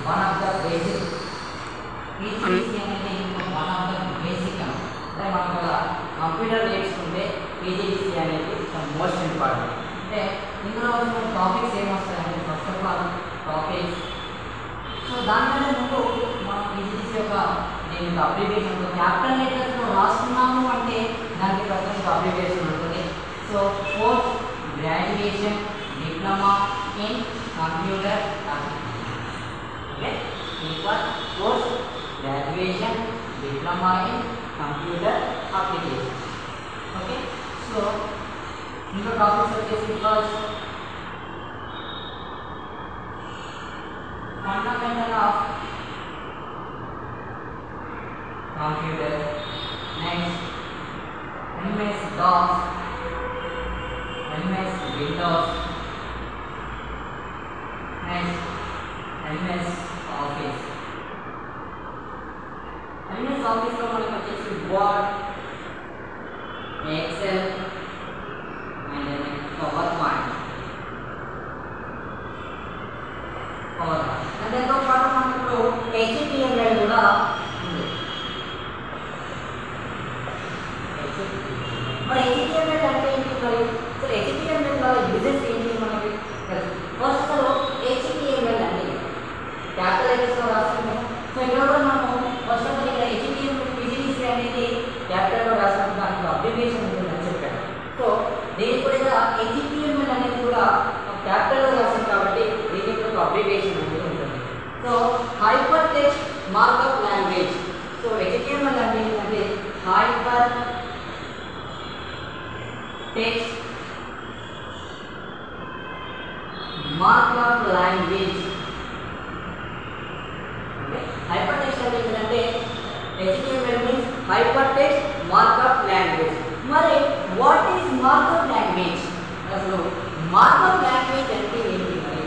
One of the basic PGDC అనేది one of the basic అంటే మనకు కంప్యూటర్ నేర్చుకుంటే PGDC అనేది మోస్ట్ ఇంపార్టెంట్. అంటే ఇందులో వచ్చిన టాపిక్స్ ఏమొస్తాయంటే first of all topics. So దానికంటే ముందు మనం PGDC యొక్క దీనికి అబ్రివేషన్ క్యాపిటల్ లెటర్స్లో రాస్తున్నాము అంటే దానికి ప్రతి అబ్రివేషన్ ఉంటుంది. So post graduation diploma in computer application. Okay, equal post graduation diploma in computer application. Okay, so ఇంకో టాపిక్స్ వచ్చేసి first fundamental of computer, next MS DOS, MS Windows, next MS Office. MS Office లో మనకు వచ్చేసి Word, Excel and then PowerPoint. And then తో పాటు మనకు HTML కూడా ఉంది. మరి HTML అంటే ఏంటి? మరి అసలు HTML వల్ల యూజెస్ ఏంటి మనకి? ఫస్ట్ అసలు HTML అంటే క్యాపిటల్ లెటర్స్లో రాస్తాము. సో ఇక్కడ కూడా మనము ఫస్ట్ ఆఫ్ ఆల్ ఇక్కడ HTML PGDC అనేది క్యాపిటల్లో రాస్తాము, దానికి అబ్రివేషన్ ఉంటుందని చెప్పాను. సో దీనికి కూడా ఇక్కడ HTML అనేది కూడా క్యాపిటల్లో రాస్తాం కాబట్టి దీనికి ఒక అబ్రివేషన్ అనేది ఉంటుంది. So hyper text markup language. So HTML అంటే ఏంటంటే hyper text markup language. Hyper text అంటే ఏంటంటే HTML means hyper text markup language. మరి వాట్ ఈస్ మార్కప్ లాంగ్వేజ్? అసలు మార్కప్ లాంగ్వేజ్ అంటే ఏంటి? మరి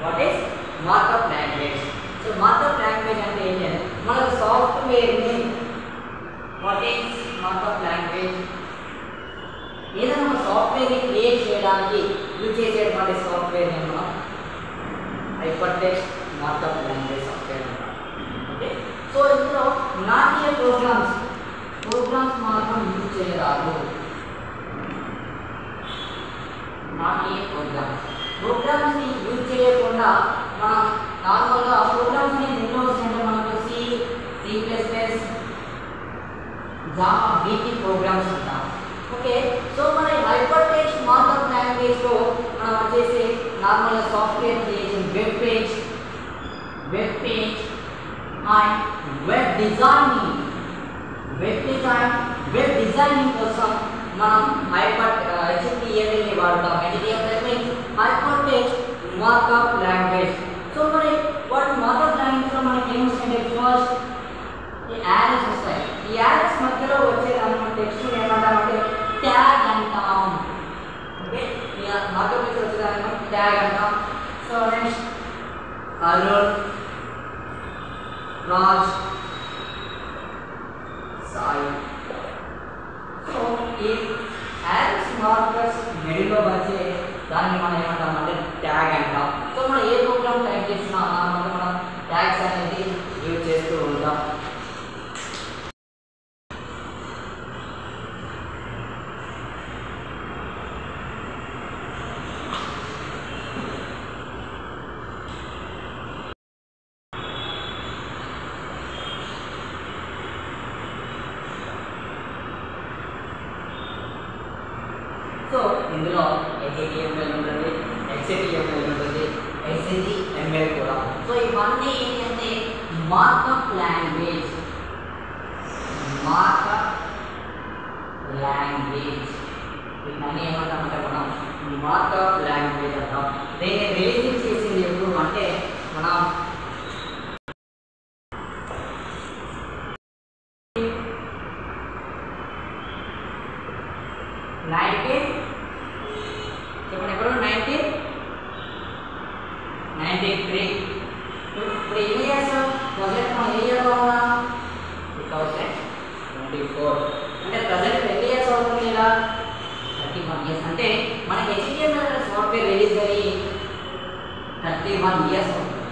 what is markup language? So markup language అంటే ఏంటంటే మనకు సాఫ్ట్వేర్ని వాట్ ఈస్ మార్కప్ లాంగ్వేజ్? ఏదైనా ఒక సాఫ్ట్వేర్ని క్రియేట్ చేయడానికి యూజ్ చేసేటువంటి సాఫ్ట్వేర్ మనం hyper text markup language software అంటాం. ఓకే, సో ఇందులో నాట్ ఏ ప్రోగ్రామ్స్ మాత్రం యూజ్ చేయరాదు. నాట్ ఏ ప్రోగ్రామ్స్ని యూజ్ చేయకుండా మనం నార్మల్గా ప్రోగ్రామ్స్ని ఎన్నో వస్తాయంటే మనకు C++, జావా, BT ప్రోగ్రామ్స్ ఉంటాం. ఓకే, సో మన హైపర్ టెక్స్ట్ మార్కప్ లాంగ్వేజ్లో మనం వచ్చేసి నార్మల్గా software creation, web page and web designing కోసం మనం HTML ని వాడతాం. HTML means hyper text markup language. So మరి వాటి మార్కప్ లాంగ్వేజ్లో మనకి ఏమొస్తాయంటే ఫస్ట్ ఈ యారెస్ వస్తాయి. ఈ యారెస్ మధ్యలో వచ్చేదాన్ని టెక్స్ట్ ఏమంటామంటే ట్యాగ్ అంటాం. ఓకే, ఈ మార్కప్ లాంగ్వేజ్ వచ్చేదాన్ని ట్యాగ్ అంటాం. So next Arun, Raj, Sai. So ఈ యారెస్ మార్కర్స్ మిడిల్లో వచ్చే దాన్ని మనం ఏమంటామంటే ట్యాగ్ అంటాం. సో మనం ఏ ప్రోగ్రామ్ టైప్ చేసినా మనం ట్యాగ్స్ అనేది యూజ్ చేస్తూ ఉంటాం. సో ఇందులో HTML ఉంటుంది, XHTML ఉంటుంది, HTML కూడా. సో ఇవన్నీ ఏంటంటే మార్కప్ లాంగ్వేజ్. ఇవన్నీ ఏమంటామంటే మనం మార్కప్ లాంగ్వేజ్ అంటాం. దీన్ని రిలీజ్ చేసింది ఎప్పుడు అంటే మనం 1993. ఇప్పుడు ఎన్ని ఇయర్స్ ప్రజెంట్ మనం ఏ ఇయర్లో ఉన్నాం? 2024. అంటే ప్రజెంట్ ఎన్ని ఇయర్స్ అవుతుంది ఇలా? 31 years. అంటే మనకి HTML సాఫ్ట్వేర్ రిలీజ్ అయ్యి 31 years అవుతుంది.